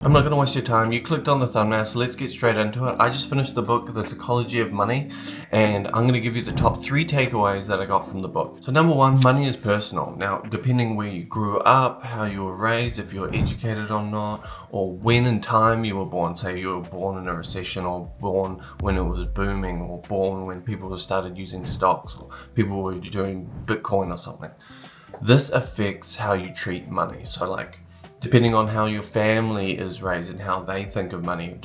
I'm not going to waste your time. You clicked on the thumbnail, so let's get straight into it. I just finished the book, The Psychology of Money, and I'm going to give you the top 3 takeaways that I got from the book. So number 1, money is personal. Now, depending where you grew up, how you were raised, if you were educated or not, or when in time you were born, say you were born in a recession, or born when it was booming, or born when people started using stocks, or people were doing Bitcoin or something. This affects how you treat money. So depending on how your family is raised and how they think of money,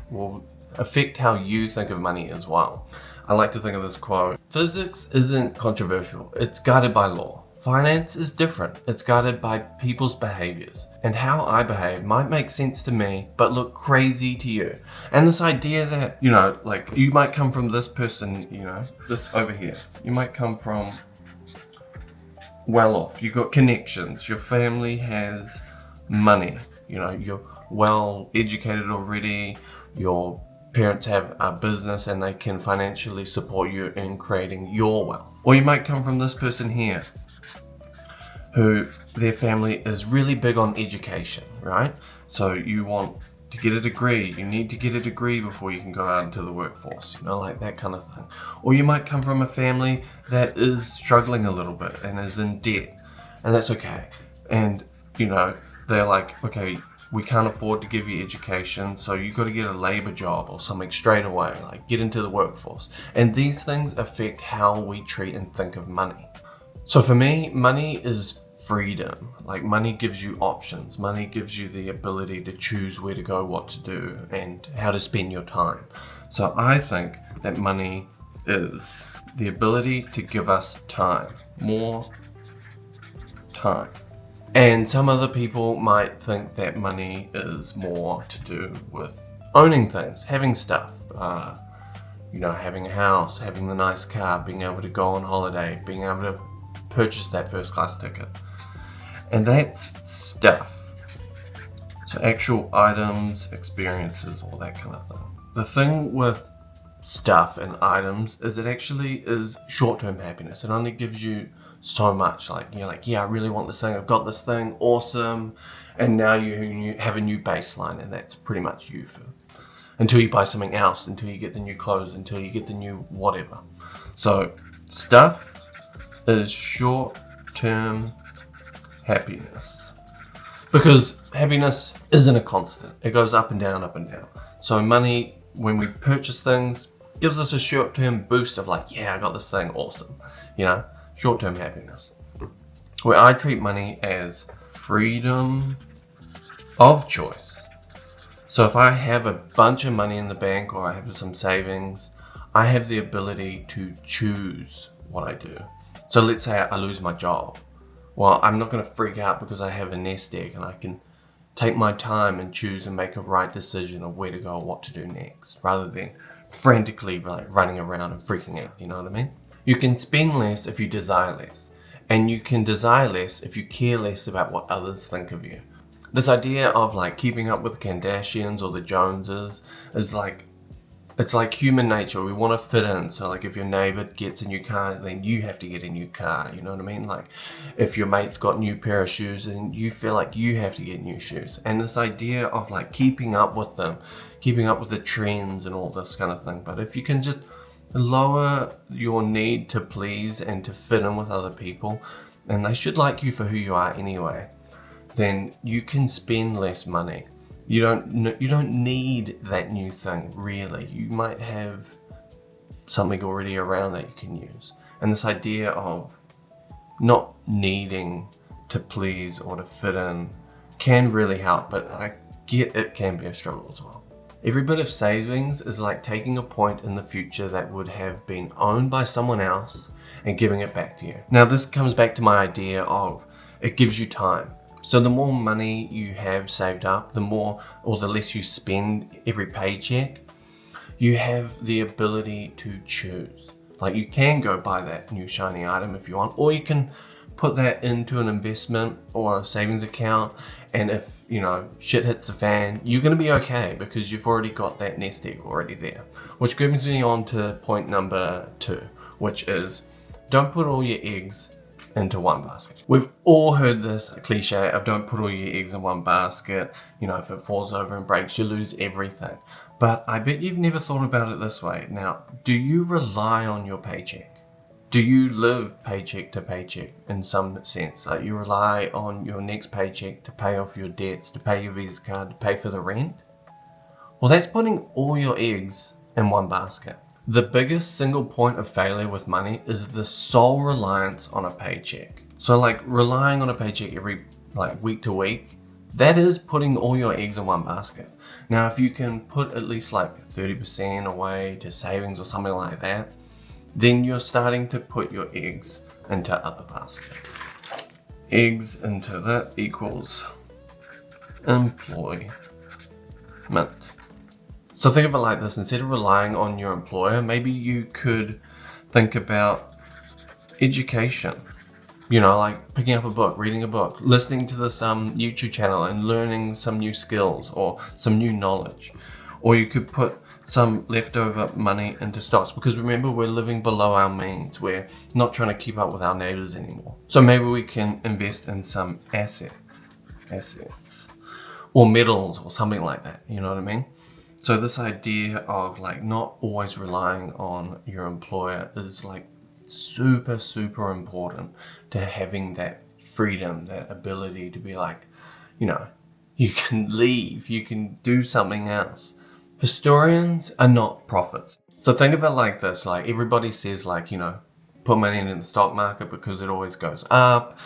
will affect how you think of money as well. I like to think of this quote: physics isn't controversial, it's guided by law. Finance is different, it's guided by people's behaviors. And how I behave might make sense to me, but look crazy to you. And this idea that, you might come from this person, this over here. You might come from well off, you've got connections, your family has money, you're well educated already, your parents have a business and they can financially support you in creating your wealth. Or you might come from this person here who their family is really big on education, right? So you want to get a degree, you need to get a degree before you can go out into the workforce, that kind of thing. Or you might come from a family that is struggling a little bit and is in debt, and that's okay. And they're like, okay, we can't afford to give you education, so you got to get a labor job or something straight away, get into the workforce. And these things affect how we treat and think of money. So for me, money is freedom. Money gives you options. Money gives you the ability to choose where to go, what to do, and how to spend your time. So I think that money is the ability to give us time, more time. And some other people might think that money is more to do with owning things, having stuff, having a house, having the nice car, being able to go on holiday, being able to purchase that first class ticket. And that's stuff. So actual items, experiences, all that kind of thing. The thing with stuff and items is it actually is short-term happiness. It only gives you so much. You're like, yeah, I really want this thing, I've got this thing, awesome. And now you have a new baseline, and that's pretty much you until you buy something else, until you get the new clothes, until you get the new whatever. So stuff is short-term happiness, because happiness isn't a constant. It goes up and down, up and down. So money, when we purchase things, gives us a short-term boost of yeah, I got this thing, awesome. Short-term happiness. Where I treat money as freedom of choice. So if I have a bunch of money in the bank, or I have some savings, I have the ability to choose what I do. So let's say I lose my job. Well, I'm not going to freak out because I have a nest egg, and I can take my time and choose and make a right decision of where to go or what to do next, rather than frantically running around and freaking out. You know what I mean? You can spend less if you desire less, and you can desire less if you care less about what others think of you. This idea of keeping up with the Kardashians or the Joneses is it's like human nature. We want to fit in. So if your neighbor gets a new car, then you have to get a new car. You know what I mean? If your mate's got a new pair of shoes, then you feel like you have to get new shoes. And this idea of keeping up with them, keeping up with the trends and all this kind of thing. But if you can just lower your need to please and to fit in with other people, and they should like you for who you are anyway, then you can spend less money. You don't need that new thing, really. You might have something already around that you can use. And this idea of not needing to please or to fit in can really help, but I get it can be a struggle as well. Every bit of savings is like taking a point in the future that would have been owned by someone else and giving it back to you. Now this comes back to my idea of it gives you time. So the more money you have saved up, the more or the less you spend every paycheck, you have the ability to choose. You can go buy that new shiny item if you want, or you can put that into an investment or a savings account, and if shit hits the fan, you're going to be okay because you've already got that nest egg already there. Which brings me on to point number 2, which is don't put all your eggs into one basket. We've all heard this cliche of don't put all your eggs in one basket. You know, if it falls over and breaks, you lose everything. But I bet you've never thought about it this way. Now, do you rely on your paycheck? Do you live paycheck to paycheck in some sense? Like you rely on your next paycheck to pay off your debts, to pay your Visa card, to pay for the rent? Well, that's putting all your eggs in one basket. The biggest single point of failure with money is the sole reliance on a paycheck. So like relying on a paycheck every week to week, that is putting all your eggs in one basket. Now, if you can put at least 30% away to savings or something like that, then you're starting to put your eggs into other baskets. Eggs into that equals employment. So think of it like this: instead of relying on your employer, maybe you could think about education. You know, like picking up a book, reading a book, listening to this YouTube channel and learning some new skills or some new knowledge. Or you could put some leftover money into stocks, because remember, we're living below our means. We're not trying to keep up with our neighbors anymore. So maybe we can invest in some assets or metals or something like that. You know what I mean? So this idea of not always relying on your employer is super, super important to having that freedom, that ability to be you can leave, you can do something else. Historians are not prophets. So think of it like this: everybody says put money in the stock market because it always goes up.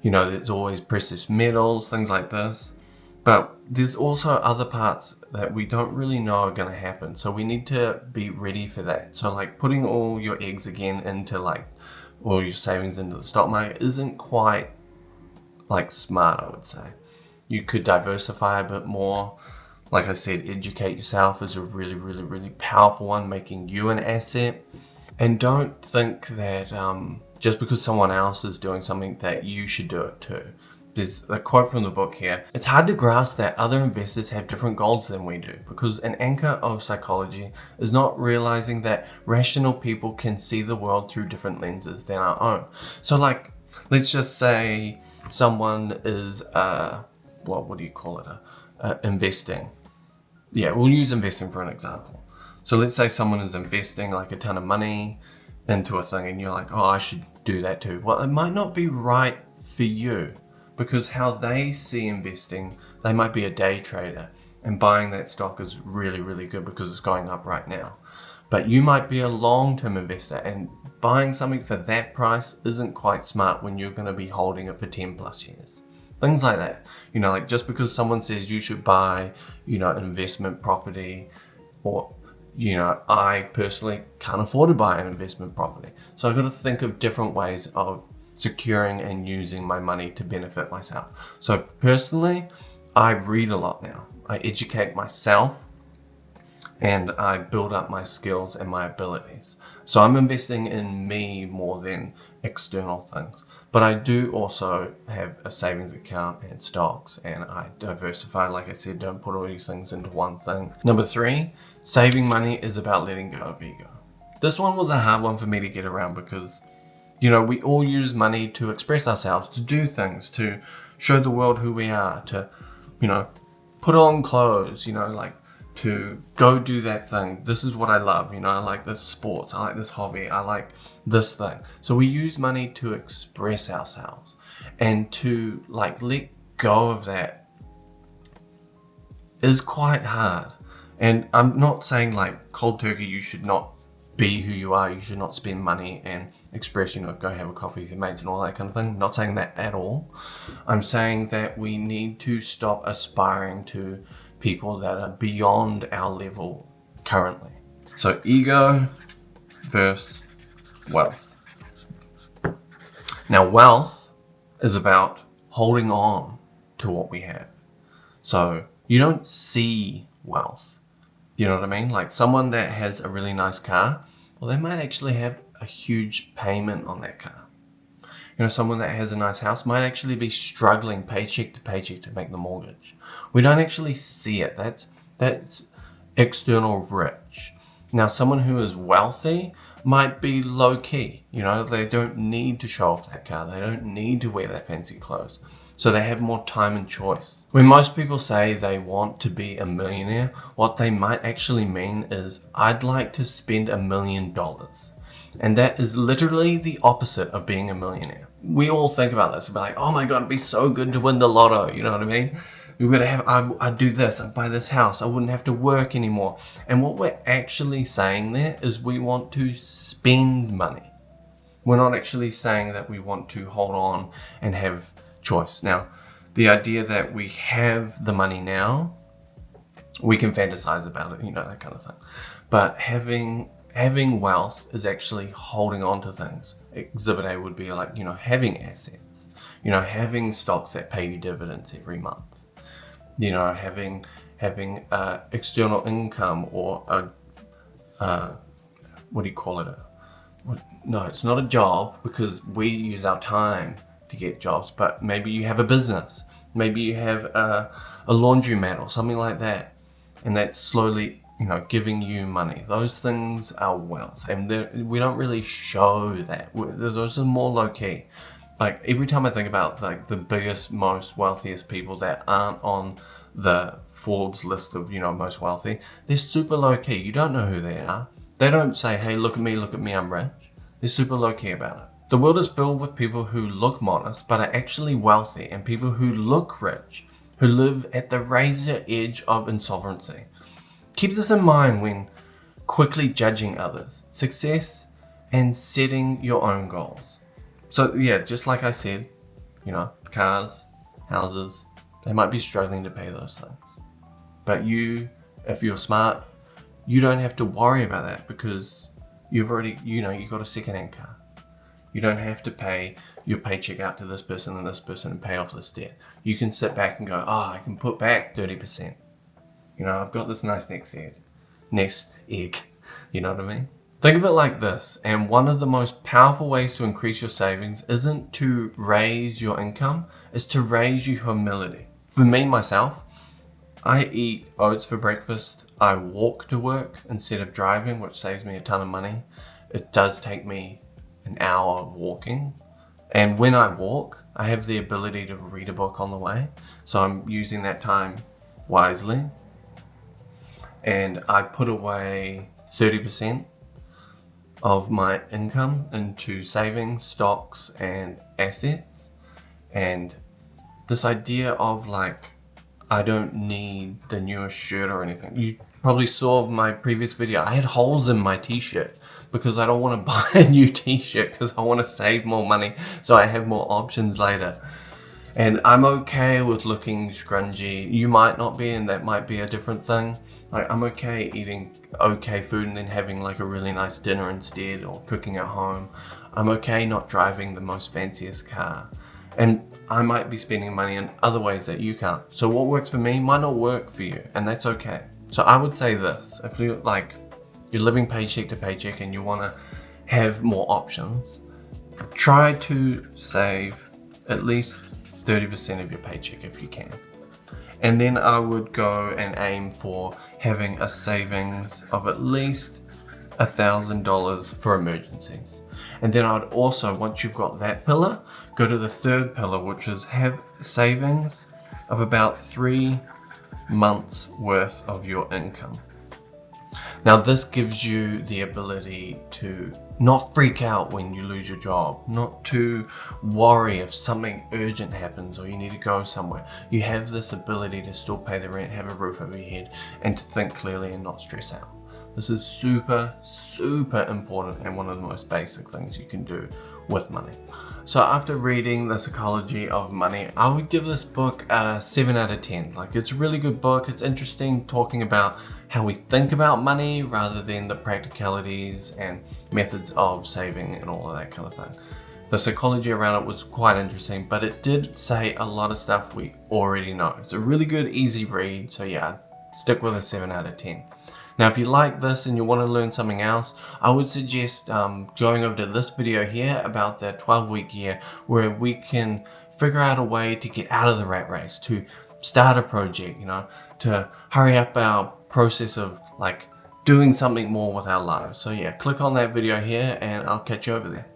You know, there's always precious metals, things like this. But there's also other parts that we don't really know are going to happen. So we need to be ready for that. So putting all your eggs again into all your savings into the stock market isn't quite smart, I would say. You could diversify a bit more. Like I said, educate yourself is a really, really, really powerful one, making you an asset. And don't think that just because someone else is doing something that you should do it too. There's a quote from the book here: it's hard to grasp that other investors have different goals than we do, because an anchor of psychology is not realizing that rational people can see the world through different lenses than our own. So let's just say someone is, what do you call it? Investing. Yeah, we'll use investing for an example. So let's say someone is investing a ton of money into a thing and you're like, oh, I should do that too. Well, it might not be right for you, because how they see investing, they might be a day trader and buying that stock is really, really good because it's going up right now. But you might be a long-term investor and buying something for that price isn't quite smart when you're going to be holding it for 10 plus years. Things like that. Just because someone says you should buy, an investment property, or, I personally can't afford to buy an investment property. So I've got to think of different ways of securing and using my money to benefit myself. So personally, I read a lot now. I educate myself and I build up my skills and my abilities. So I'm investing in me more than external things. But I do also have a savings account and stocks, and I diversify. Like I said, don't put all these things into one thing. Number 3, saving money is about letting go of ego. This one was a hard one for me to get around because, we all use money to express ourselves, to do things, to show the world who we are, to, put on clothes, to go do that thing. This is what I love, I like this sports, I like this hobby, I like this thing. So we use money to express ourselves, and to let go of that is quite hard. And I'm not saying cold turkey, you should not be who you are, you should not spend money and express, go have a coffee with your mates and all that kind of thing. Not saying that at all. I'm saying that we need to stop aspiring to people that are beyond our level currently. So ego versus wealth. Now, wealth is about holding on to what we have. So you don't see wealth. You know what I mean? Someone that has a really nice car, well, they might actually have a huge payment on that car. Someone that has a nice house might actually be struggling paycheck to paycheck to make the mortgage. We don't actually see it. That's external rich. Now, someone who is wealthy might be low key, they don't need to show off that car, they don't need to wear that fancy clothes. So they have more time and choice. When most people say they want to be a millionaire, what they might actually mean is, I'd like to spend $1 million. And that is literally the opposite of being a millionaire. We all think about this, we're like, oh my God, it'd be so good to win the lotto, you know what I mean? I'd do this, I'd buy this house, I wouldn't have to work anymore. And what we're actually saying there is we want to spend money. We're not actually saying that we want to hold on and have choice. Now, the idea that we have the money now, we can fantasize about it, that kind of thing. But having wealth is actually holding on to things. Exhibit A would be like, having assets, having stocks that pay you dividends every month, having external income, or what do you call it? No, it's not a job, because we use our time to get jobs, but maybe you have a business, maybe you have a laundromat or something like that, and that's slowly giving you money. Those things are wealth, and we don't really show that. Those are more low-key. Like, every time I think about like the biggest, most wealthiest people that aren't on the Forbes list of most wealthy, they're super low-key. You don't know who they are. They don't say, hey, look at me, I'm rich. They're super low-key about it. The world is filled with people who look modest but are actually wealthy, and people who look rich, who live at the razor edge of insolvency. Keep this in mind when quickly judging others' success and setting your own goals. So yeah, just like I said, cars, houses, they might be struggling to pay those things. But if you're smart, you don't have to worry about that, because you've already, you've got a second-hand car. You don't have to pay your paycheck out to this person and this person and pay off this debt. You can sit back and go, I can put back 30%. I've got this nice nest egg. You know what I mean? Think of it like this, and one of the most powerful ways to increase your savings isn't to raise your income, it's to raise your humility. For me, myself, I eat oats for breakfast. I walk to work instead of driving, which saves me a ton of money. It does take me an hour of walking. And when I walk, I have the ability to read a book on the way. So I'm using that time wisely. And I put away 30% of my income into savings, stocks, and assets. And this idea of like, I don't need the newest shirt or anything. You probably saw my previous video. I had holes in my t-shirt because I don't want to buy a new t-shirt, because I want to save more money so I have more options later. And I'm okay with looking scrungy. You might not be, and that might be a different thing. Like, I'm okay eating okay food and then having like a really nice dinner instead, or cooking at home. I'm okay not driving the most fanciest car. And I might be spending money in other ways that you can't. So what works for me might not work for you, and that's okay. So I would say this: if you're living paycheck to paycheck and you want to have more options, try to save at least 30% of your paycheck if you can. And then I would go and aim for having a savings of at least $1,000 for emergencies. And then I'd also, once you've got that pillar, go to the third pillar, which is have savings of about 3 months worth of your income. Now this gives you the ability to not freak out when you lose your job, not to worry if something urgent happens or you need to go somewhere. You have this ability to still pay the rent, have a roof over your head, and to think clearly and not stress out. This is super, super important, and one of the most basic things you can do with money. So after reading The Psychology of Money, I would give this book a 7 out of 10. Like, it's a really good book. It's interesting, talking about how we think about money rather than the practicalities and methods of saving and all of that kind of thing. The psychology around it was quite interesting, but it did say a lot of stuff we already know. It's a really good, easy read. So yeah, stick with a 7 out of 10. Now, if you like this and you want to learn something else, I would suggest going over to this video here about the 12-week year, where we can figure out a way to get out of the rat race, to start a project, to hurry up our process of like doing something more with our lives. So yeah, click on that video here and I'll catch you over there.